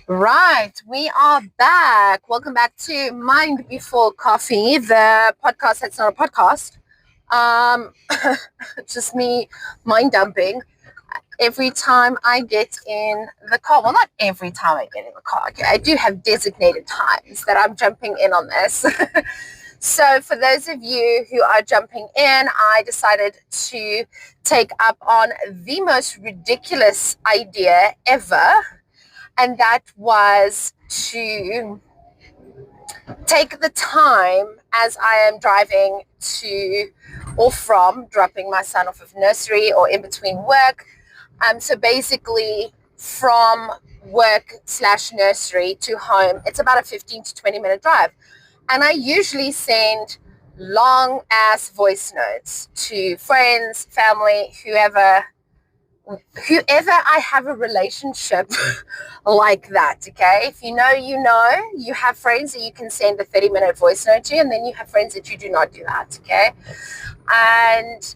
Right, we are back. Welcome back to Mind Before Coffee, the podcast that's not a podcast. Um, just me mind dumping every time I get in the car. Well, not every time I get in the car. Okay, I do have designated times that I'm jumping in on this. So for those of you who are jumping in, I decided to take up on the most ridiculous idea ever, and that was to take the time as I am driving to or from dropping my son off of nursery or in between work. So basically from work / nursery to home, it's about a 15 to 20 minute drive. And I usually send long ass voice notes to friends, family, whoever I have a relationship like that. Okay, if you know, you have friends that you can send a 30-minute voice note to, and then you have friends that you do not do that. Okay, and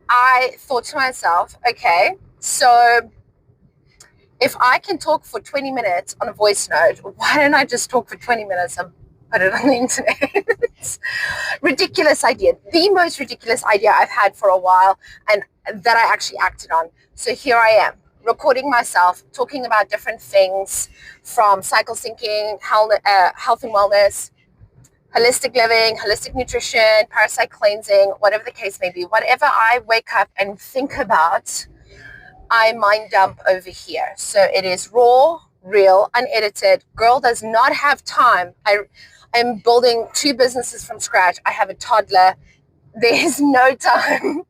I thought to myself, okay, so if I can talk for 20 minutes on a voice note, why don't I just talk for 20 minutes and put it on the internet? Ridiculous idea. The most ridiculous idea I've had for a while, and that I actually acted on. So here I am, recording myself, talking about different things from cycle syncing, health and wellness, holistic living, holistic nutrition, parasite cleansing, whatever the case may be. Whatever I wake up and think about, I mind dump over here. So it is raw, real, unedited. Girl does not have time. I'm building 2 businesses from scratch. I have a toddler. There is no time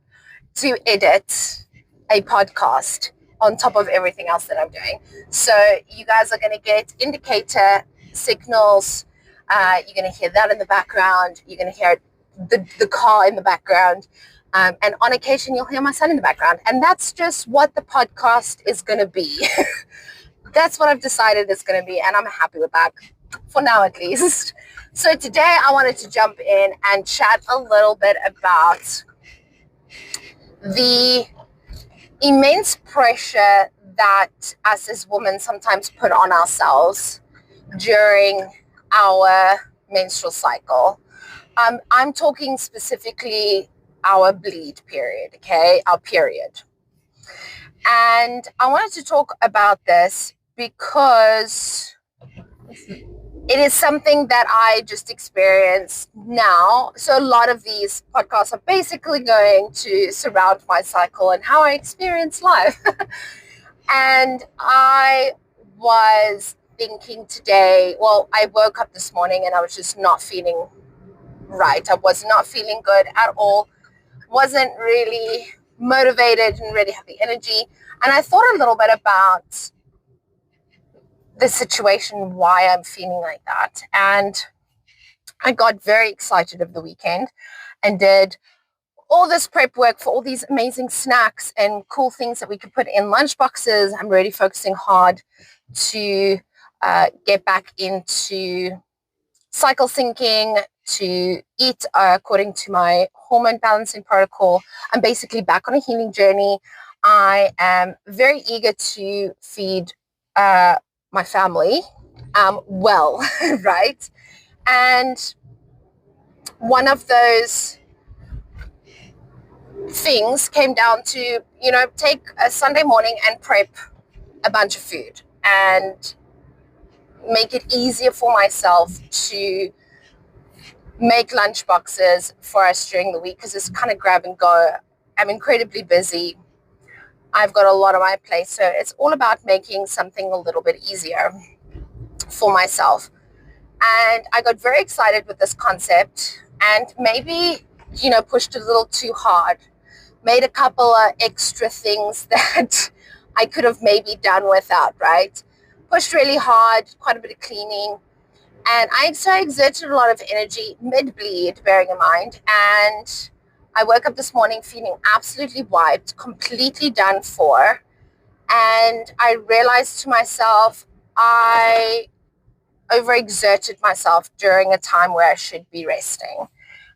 to edit a podcast on top of everything else that I'm doing. So you guys are going to get indicator signals. You're going to hear that in the background. You're going to hear the car in the background. And on occasion, you'll hear my son in the background. And that's just what the podcast is going to be. That's what I've decided it's going to be. And I'm happy with that, for now at least. So today I wanted to jump in and chat a little bit about the immense pressure that us as women sometimes put on ourselves during our menstrual cycle. I'm talking specifically our bleed period, okay? Our period. And I wanted to talk about this because it is something that I just experienced now. So a lot of these podcasts are basically going to surround my cycle and how I experience life. And I was thinking today, well, I woke up this morning and I was just not feeling right. I was not feeling good at all. Wasn't really motivated, didn't really have the energy. And I thought a little bit about the situation, why I'm feeling like that. And I got very excited over the weekend and did all this prep work for all these amazing snacks and cool things that we could put in lunch boxes. I'm really focusing hard to get back into cycle syncing, to eat according to my hormone balancing protocol. I'm basically back on a healing journey. I am very eager to feed my family well, right? And one of those things came down to, take a Sunday morning and prep a bunch of food and make it easier for myself to make lunch boxes for us during the week, because it's kind of grab and go. I'm incredibly busy. I've got a lot on my plate. So it's all about making something a little bit easier for myself. And I got very excited with this concept and maybe, pushed a little too hard. Made a couple of extra things that I could have maybe done without, right? Pushed really hard, quite a bit of cleaning. And I exerted a lot of energy mid-bleed, bearing in mind. And I woke up this morning feeling absolutely wiped, completely done for. And I realized to myself, I overexerted myself during a time where I should be resting.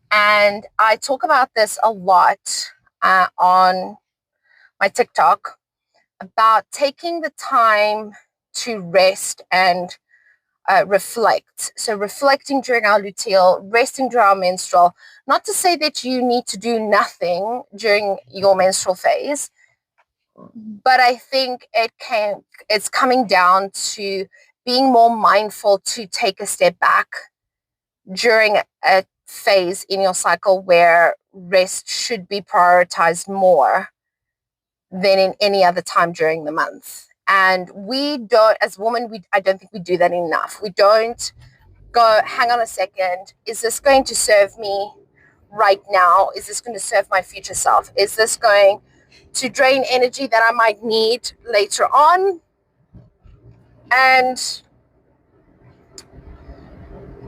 And I talk about this a lot on my TikTok, about taking the time to rest and reflect. So reflecting during our luteal, resting during our menstrual. Not to say that you need to do nothing during your menstrual phase, but I think it's coming down to being more mindful to take a step back during a phase in your cycle where rest should be prioritized more than in any other time during the month. And we don't, as women, I don't think we do that enough. We don't go, hang on a second, is this going to serve me right now? Is this going to serve my future self? Is this going to drain energy that I might need later on? And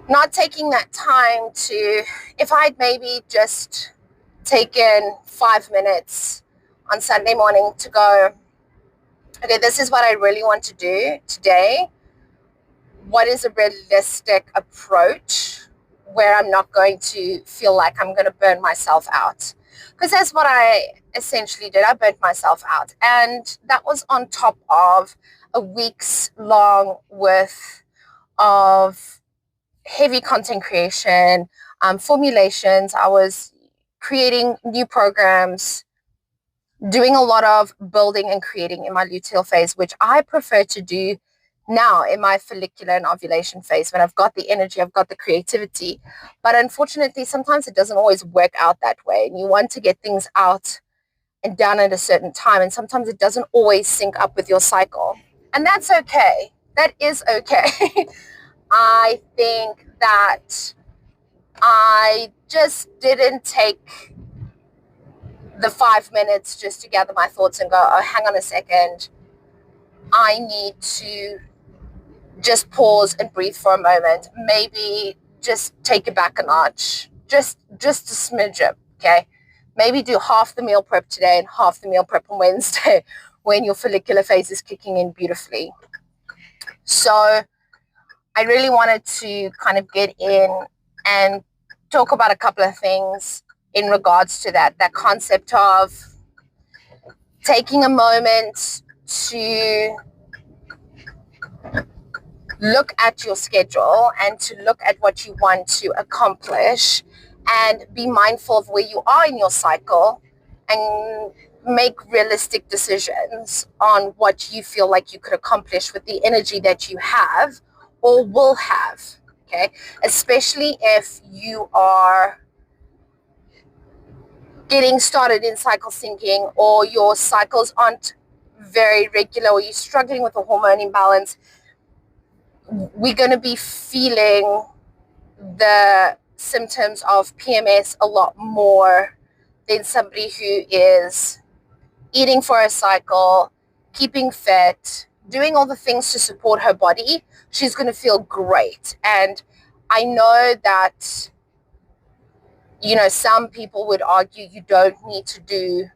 not taking that time to, if I'd maybe just taken 5 minutes on Sunday morning to go, okay, this is what I really want to do today. What is a realistic approach where I'm not going to feel like I'm going to burn myself out? Because that's what I essentially did. I burnt myself out. And that was on top of a week's long worth of heavy content creation, formulations. I was creating new programs, doing a lot of building and creating in my luteal phase, which I prefer to do now in my follicular and ovulation phase when I've got the energy, I've got the creativity. But unfortunately, sometimes it doesn't always work out that way. And you want to get things out and done at a certain time. And sometimes it doesn't always sync up with your cycle. And that's okay. That is okay. I think that I just didn't take the 5 minutes just to gather my thoughts and go, oh, hang on a second. I need to just pause and breathe for a moment. Maybe just take it back a notch. Just a smidge, okay? Maybe do half the meal prep today and half the meal prep on Wednesday when your follicular phase is kicking in beautifully. So I really wanted to kind of get in and talk about a couple of things in regards to that concept of taking a moment to look at your schedule and to look at what you want to accomplish and be mindful of where you are in your cycle and make realistic decisions on what you feel like you could accomplish with the energy that you have or will have, okay? Especially if you are getting started in cycle syncing or your cycles aren't very regular or you're struggling with a hormone imbalance. We're going to be feeling the symptoms of PMS a lot more than somebody who is eating for a cycle, keeping fit, doing all the things to support her body. She's going to feel great. And I know that, you know, some people would argue you don't need to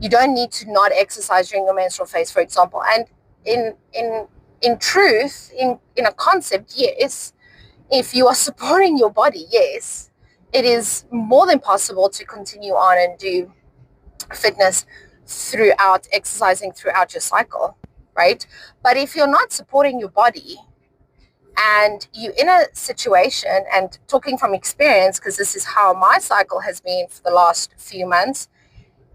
not exercise during your menstrual phase, for example. And in truth, in a concept, yes, if you are supporting your body, yes, it is more than possible to continue on and do fitness throughout, exercising throughout your cycle, right? But if you're not supporting your body and you're in a situation, and talking from experience, because this is how my cycle has been for the last few months,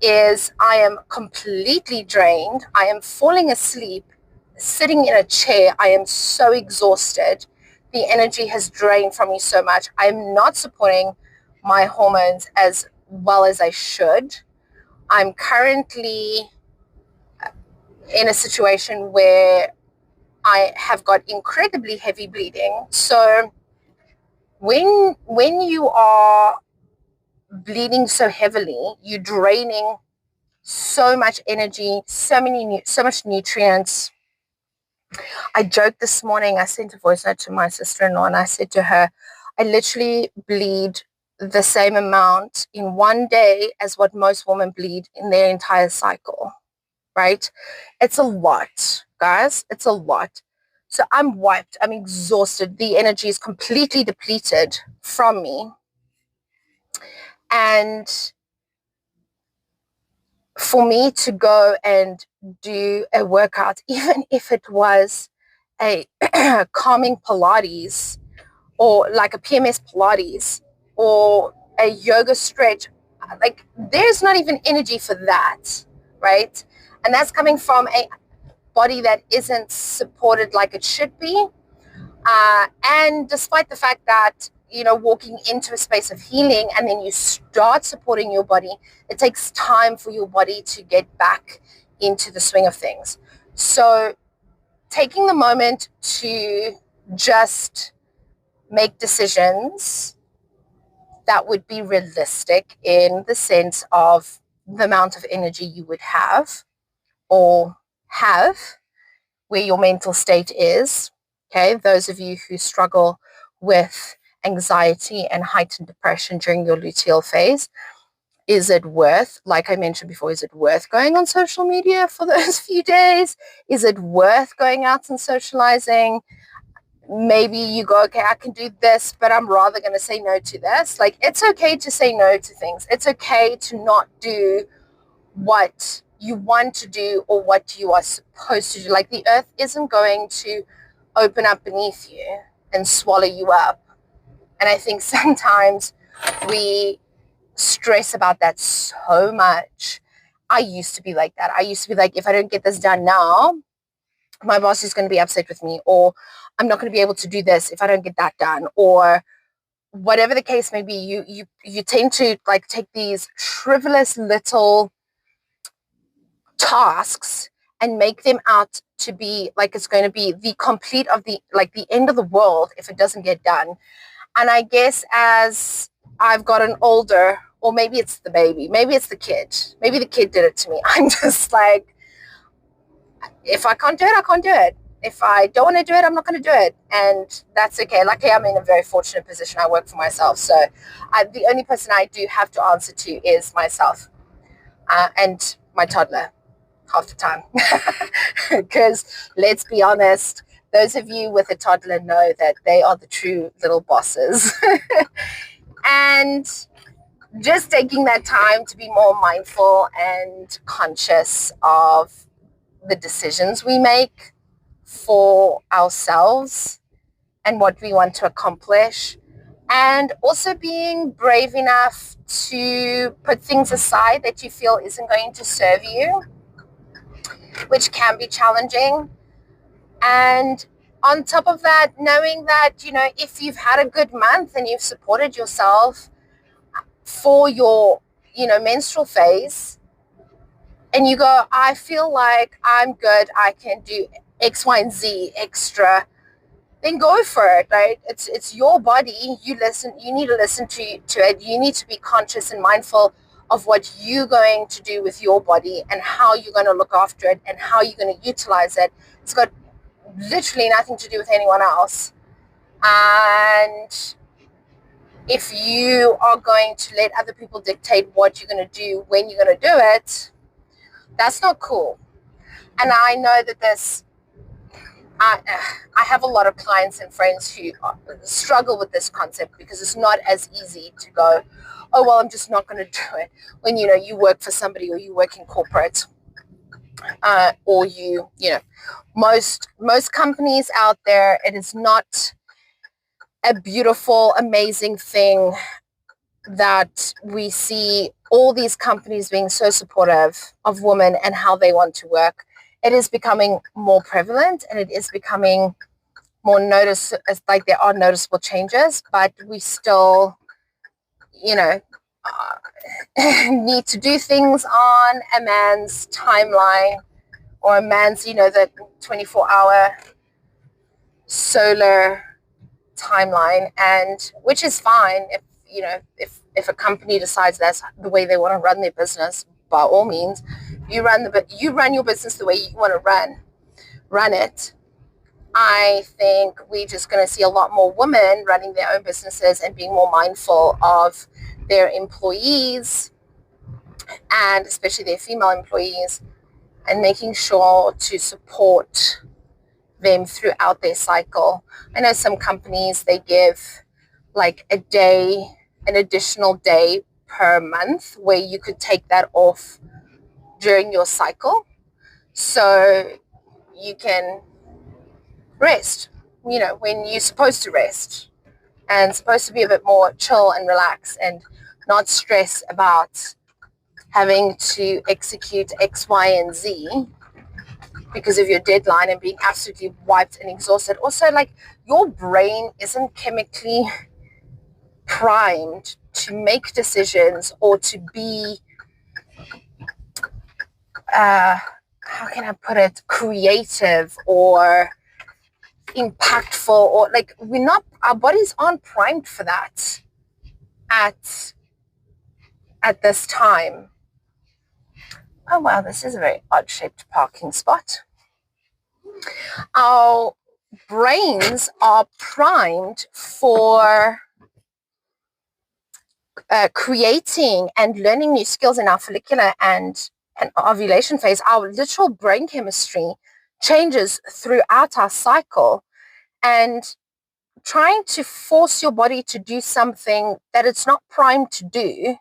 is I am completely drained. I am falling asleep, sitting in a chair. I am so exhausted. The energy has drained from me so much. I'm not supporting my hormones as well as I should. I'm currently in a situation where I have got incredibly heavy bleeding. So when you are bleeding so heavily, you're draining so much energy, so much nutrients. I joked this morning, I sent a voice note to my sister-in-law and I said to her, I literally bleed the same amount in one day as what most women bleed in their entire cycle, right? It's a lot, guys. It's a lot. So I'm wiped. I'm exhausted. The energy is completely depleted from me. And for me to go and do a workout, even if it was a calming Pilates or like a PMS Pilates or a yoga stretch, like there's not even energy for that, right? And that's coming from a body that isn't supported like it should be. And despite the fact that, walking into a space of healing and then you start supporting your body, it takes time for your body to get back into the swing of things. So taking the moment to just make decisions that would be realistic in the sense of the amount of energy you would have or have, where your mental state is. Okay, those of you who struggle with anxiety and heightened depression during your luteal phase, is it worth, like I mentioned before, is it worth going on social media for those few days? Is it worth going out and socializing? Maybe you go, okay, I can do this, but I'm rather going to say no to this. Like, it's okay to say no to things. It's okay to not do what you want to do or what you are supposed to do. Like, the earth isn't going to open up beneath you and swallow you up. And I think sometimes we stress about that so much. I used to be like that. I used to be like, if I don't get this done now, my boss is going to be upset with me, or I'm not going to be able to do this if I don't get that done, or whatever the case may be. You tend to like take these frivolous little tasks and make them out to be like it's going to be the complete of the end of the world if it doesn't get done. And I guess as I've gotten older, or maybe it's the baby, maybe it's the kid, maybe the kid did it to me. I'm just like, if I can't do it, I can't do it. If I don't want to do it, I'm not going to do it. And that's okay. Luckily, I'm in a very fortunate position. I work for myself. So the only person I do have to answer to is myself and my toddler half the time. Because let's be honest, those of you with a toddler know that they are the true little bosses. And just taking that time to be more mindful and conscious of the decisions we make for ourselves and what we want to accomplish, and also being brave enough to put things aside that you feel isn't going to serve you, which can be challenging. And on top of that, knowing that, if you've had a good month and you've supported yourself for your, menstrual phase, and you go, I feel like I'm good, I can do X, Y, and Z extra, then go for it, right? It's your body. You need to listen to it. You need to be conscious and mindful of what you're going to do with your body and how you're going to look after it and how you're going to utilize it. It's got literally nothing to do with anyone else. And if you are going to let other people dictate what you're going to do, when you're going to do it, that's not cool. And I know that I have a lot of clients and friends who struggle with this concept, because it's not as easy to go, oh, well, I'm just not going to do it, when, you work for somebody, or you work in corporate, or most companies out there, it is not a beautiful, amazing thing that we see all these companies being so supportive of women and how they want to work. It is becoming more prevalent, and it is becoming more like there are noticeable changes, but we still, need to do things on a man's timeline, or a man's, the 24-hour solar timeline, and which is fine if a company decides that's the way they want to run their business. By all means, you run your business the way you want to run it. I think we're just going to see a lot more women running their own businesses and being more mindful of their employees, and especially their female employees, and making sure to support them throughout their cycle. I know some companies, they give like an additional day per month, where you could take that off during your cycle so you can rest, when you're supposed to rest and supposed to be a bit more chill and relax and not stress about having to execute X, Y, and Z because of your deadline and being absolutely wiped and exhausted. Also, like, your brain isn't chemically primed to make decisions or to be, how can I put it, creative or impactful, or like, our bodies aren't primed for that at this time. Oh wow, this is a very odd shaped parking spot. Our brains are primed for creating and learning new skills in our follicular and ovulation phase. Our literal brain chemistry changes throughout our cycle, and trying to force your body to do something that it's not primed to do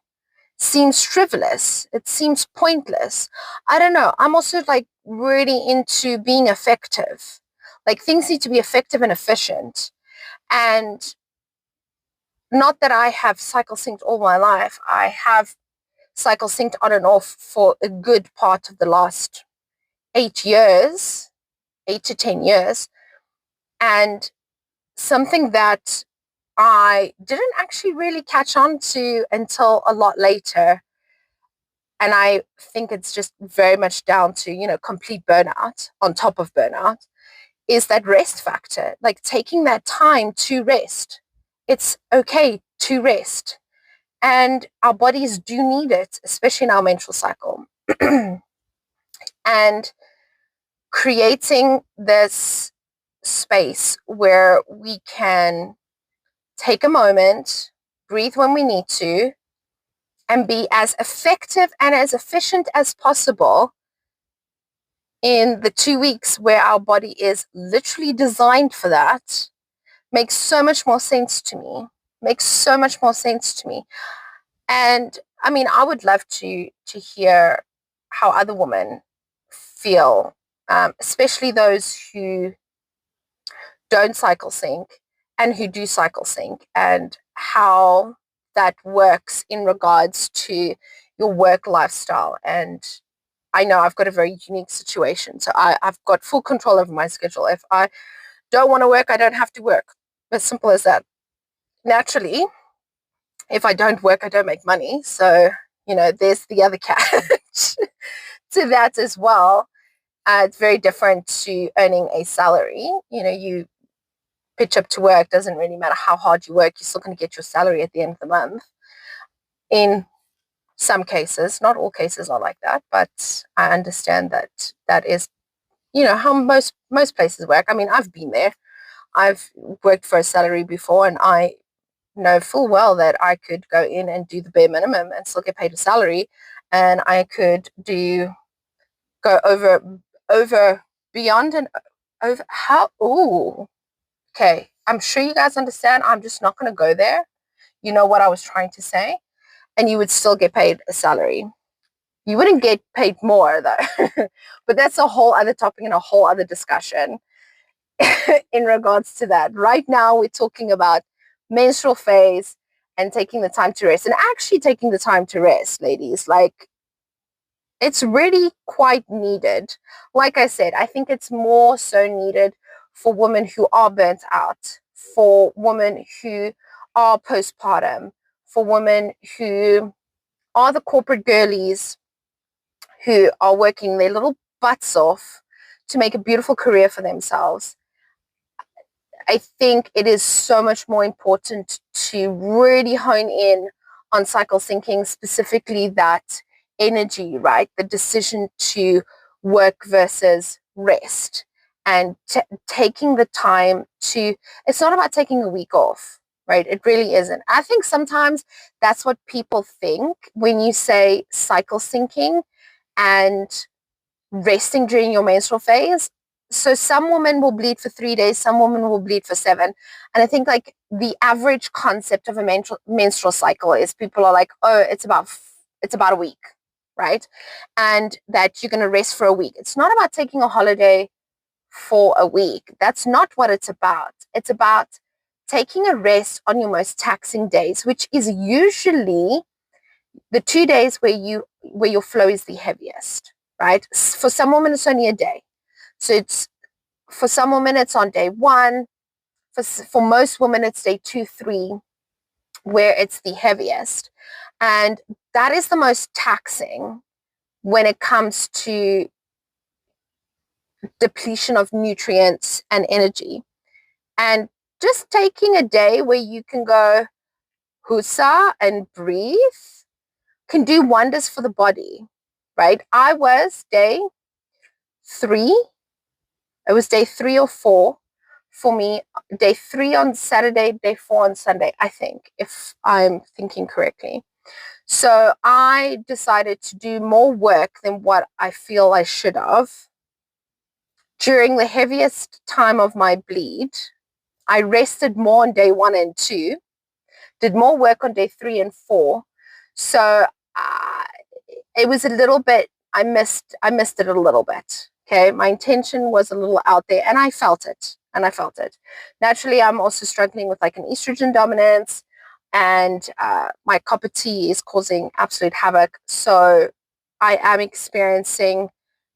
seems frivolous. It seems pointless. I don't know. I'm also like really into being effective. Like, things need to be effective and efficient. And not that I have cycle synced all my life. I have cycle synced on and off for a good part of the last 8 to 10 years. And something that I didn't actually really catch on to until a lot later, and I think it's just very much down to, complete burnout on top of burnout, is that rest factor, like taking that time to rest. It's okay to rest. And our bodies do need it, especially in our menstrual cycle. And creating this space where we can take a moment, breathe when we need to, and be as effective and as efficient as possible in the 2 weeks where our body is literally designed for that, makes so much more sense to me. And I mean, I would love to hear how other women feel, especially those who don't cycle sync and who do cycle sync, and how that works in regards to your work lifestyle. And I know I've got a very unique situation, so I've got full control over my schedule. If I don't want to work, I don't have to work. As simple as that. Naturally, if I don't work, I don't make money. So, there's the other catch to that as well. It's very different to earning a salary. You pitch up to work, doesn't really matter how hard you work, you're still going to get your salary at the end of the month. In some cases, not all cases are like that, but I understand that is, how most places work. I mean, I've been there. I've worked for a salary before, and I know full well that I could go in and do the bare minimum and still get paid a salary, and I could go over beyond and over how. Ooh, okay, I'm sure you guys understand. I'm just not going to go there. You know what I was trying to say? And you would still get paid a salary. You wouldn't get paid more, though. But that's a whole other topic and a whole other discussion in regards to that. Right now, we're talking about menstrual phase and taking the time to rest. And actually taking the time to rest, ladies, like, it's really quite needed. Like I said, I think it's more so needed for women who are burnt out, for women who are postpartum, for women who are the corporate girlies who are working their little butts off to make a beautiful career for themselves. I think it is so much more important to really hone in on cycle syncing, specifically that energy, right? The decision to work versus rest, and taking the time to, it's not about taking a week off, right? It really isn't. I think sometimes that's what people think when you say cycle syncing and resting during your menstrual phase. So some women will bleed for 3 days, some women will bleed for 7. And I think like the average concept of a menstrual cycle is people are like, oh, it's about a week. right? And that you're going to rest for a week. It's not about taking a holiday for a week. That's not what it's about. It's about taking a rest on your most taxing days, which is usually the 2 days where your flow is the heaviest, right? For some women, it's only a day. So it's for some women, it's on day one. For most women, it's day 2, 3, where it's the heaviest. And that is the most taxing when it comes to depletion of nutrients and energy. And just taking a day where you can go husa and breathe can do wonders for the body, right? I was day 3. It was day 3 or 4 for me. Day 3 on Saturday, day 4 on Sunday, I think, if I'm thinking correctly. So I decided to do more work than what I feel I should have. During the heaviest time of my bleed, I rested more on day 1 and 2, did more work on day 3 and 4. So it was a little bit, I missed it a little bit. Okay. My intention was a little out there and I felt it. Naturally, I'm also struggling with like an estrogen dominance, and my copper T is causing absolute havoc. So I am experiencing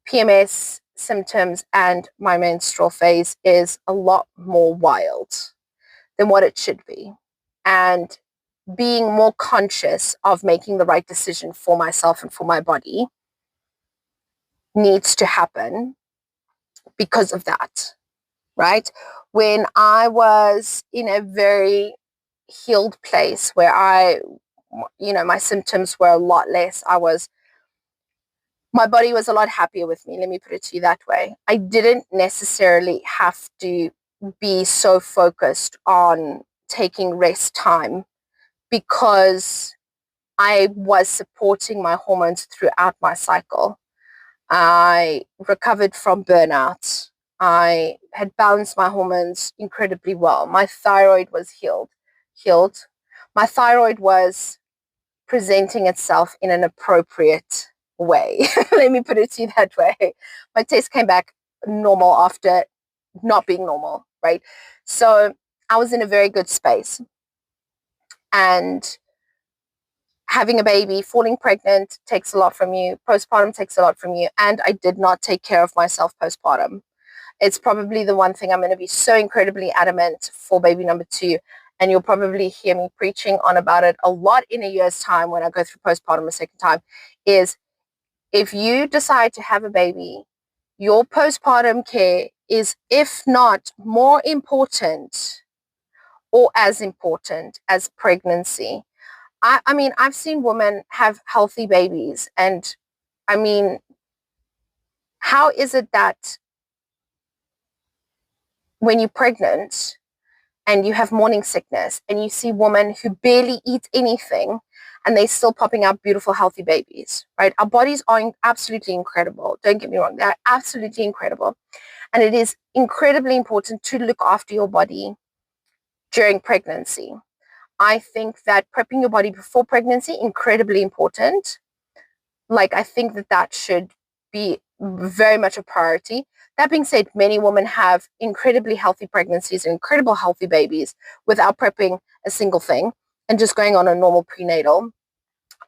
PMS symptoms, and my menstrual phase is a lot more wild than what it should be. And being more conscious of making the right decision for myself and for my body needs to happen because of that, right? When I was in a very healed place where my symptoms were a lot less, my body was a lot happier with me. Let me put it to you that way. I didn't necessarily have to be so focused on taking rest time because I was supporting my hormones throughout my cycle. I recovered from burnout. I had balanced my hormones incredibly well. My thyroid was healed. My thyroid was presenting itself in an appropriate way. Let me put it to you that way. My test came back normal after not being normal, right? So I was in a very good space. And having a baby, falling pregnant takes a lot from you. Postpartum takes a lot from you. And I did not take care of myself postpartum. It's probably the one thing I'm going to be so incredibly adamant for baby number 2. And you'll probably hear me preaching on about it a lot in a year's time when I go through postpartum a second time, is if you decide to have a baby, your postpartum care is, if not more important or as important as pregnancy. I mean, I've seen women have healthy babies, and I mean, how is it that when you're pregnant and you have morning sickness and you see women who barely eat anything and they're still popping out beautiful, healthy babies, right? Our bodies are absolutely incredible. Don't get me wrong. They're absolutely incredible. And it is incredibly important to look after your body during pregnancy. I think that prepping your body before pregnancy, incredibly important. Like, I think that should be very much a priority. That being said, many women have incredibly healthy pregnancies and incredible healthy babies without prepping a single thing and just going on a normal prenatal.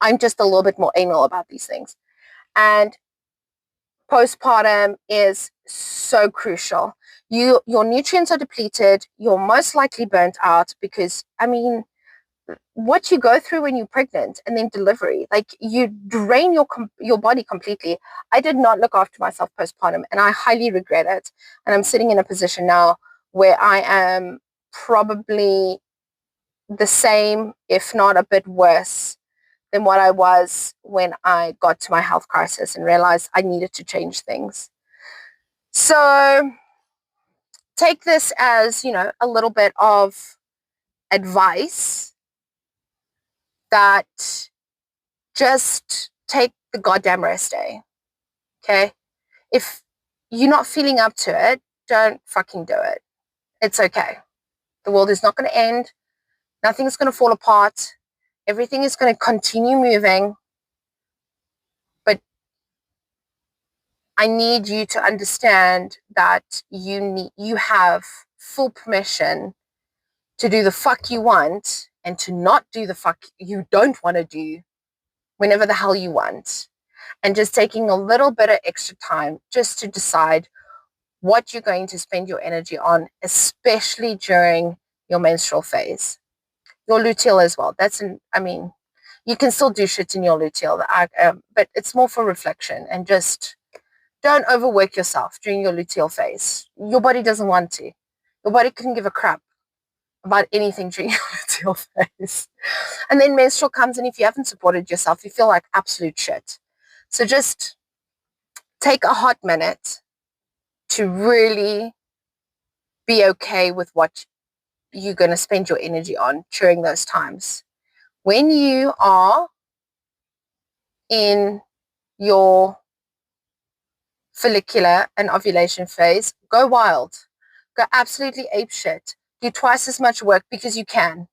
I'm just a little bit more anal about these things. And postpartum is so crucial. Your nutrients are depleted. You're most likely burnt out because, I mean, what you go through when you're pregnant and then delivery, like, you drain your body completely. I did not look after myself postpartum, and I highly regret it. And I'm sitting in a position now where I am probably the same, if not a bit worse than what I was when I got to my health crisis and realized I needed to change things. So take this as, a little bit of advice that just take the goddamn rest day. Okay? If you're not feeling up to it, don't fucking do it. It's okay. The world is not going to end. Nothing's going to fall apart. Everything is going to continue moving. I need you to understand that you have full permission to do the fuck you want and to not do the fuck you don't want to do whenever the hell you want. And just taking a little bit of extra time just to decide what you're going to spend your energy on, especially during your menstrual phase. Your luteal as well. You can still do shit in your luteal, but it's more for reflection, and just don't overwork yourself during your luteal phase. Your body doesn't want to. Your body couldn't give a crap about anything during your luteal phase. And then menstrual comes, and if you haven't supported yourself, you feel like absolute shit. So just take a hot minute to really be okay with what you're going to spend your energy on during those times. When you are in your follicular and ovulation phase, go wild. Go absolutely apeshit. Do twice as much work because you can.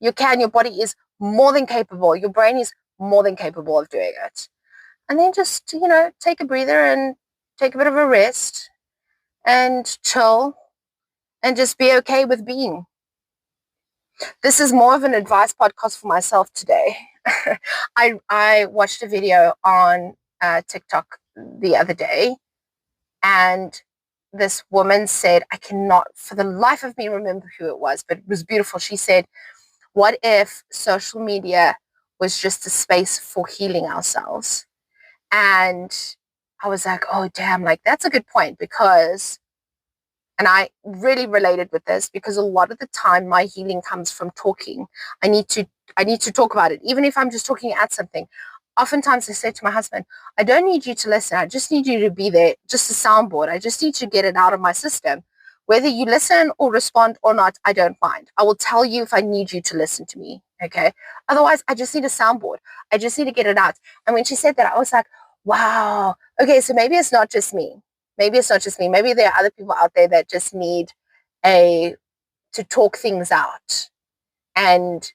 You can. Your body is more than capable. Your brain is more than capable of doing it. And then just, take a breather and take a bit of a rest and chill and just be okay with being. This is more of an advice podcast for myself today. I watched a video on TikTok the other day, and this woman said, I cannot for the life of me remember who it was, but it was beautiful. She said, what if social media was just a space for healing ourselves? And I was like, oh, damn, like that's a good point, because, and I really related with this, because a lot of the time my healing comes from talking. I need to talk about it, even if I'm just talking at something. Oftentimes I say to my husband, I don't need you to listen. I just need you to be there, just a soundboard. I just need to get it out of my system. Whether you listen or respond or not, I don't mind. I will tell you if I need you to listen to me. Okay. Otherwise, I just need a soundboard. I just need to get it out. And when she said that, I was like, wow. Okay. So maybe it's not just me. Maybe it's not just me. Maybe there are other people out there that just need to talk things out and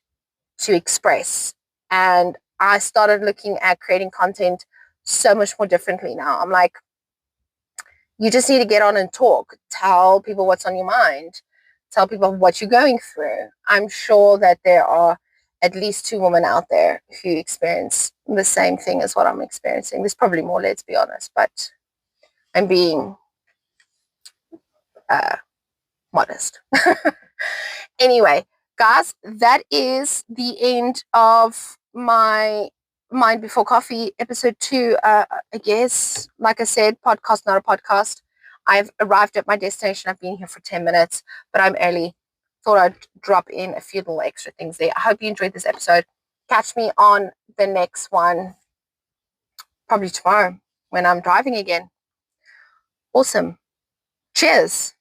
to express. And I started looking at creating content so much more differently now. I'm like, you just need to get on and talk. Tell people what's on your mind. Tell people what you're going through. I'm sure that there are at least 2 women out there who experience the same thing as what I'm experiencing. There's probably more, let's be honest, but I'm being modest. Anyway, guys, that is the end of my Mind Before Coffee episode 2. I guess, like I said, podcast, not a podcast. I've arrived at my destination. I've been here for 10 minutes, but I'm early. Thought I'd drop in a few little extra things there. I hope you enjoyed this episode. Catch me on the next one, probably tomorrow when I'm driving again. Awesome. Cheers.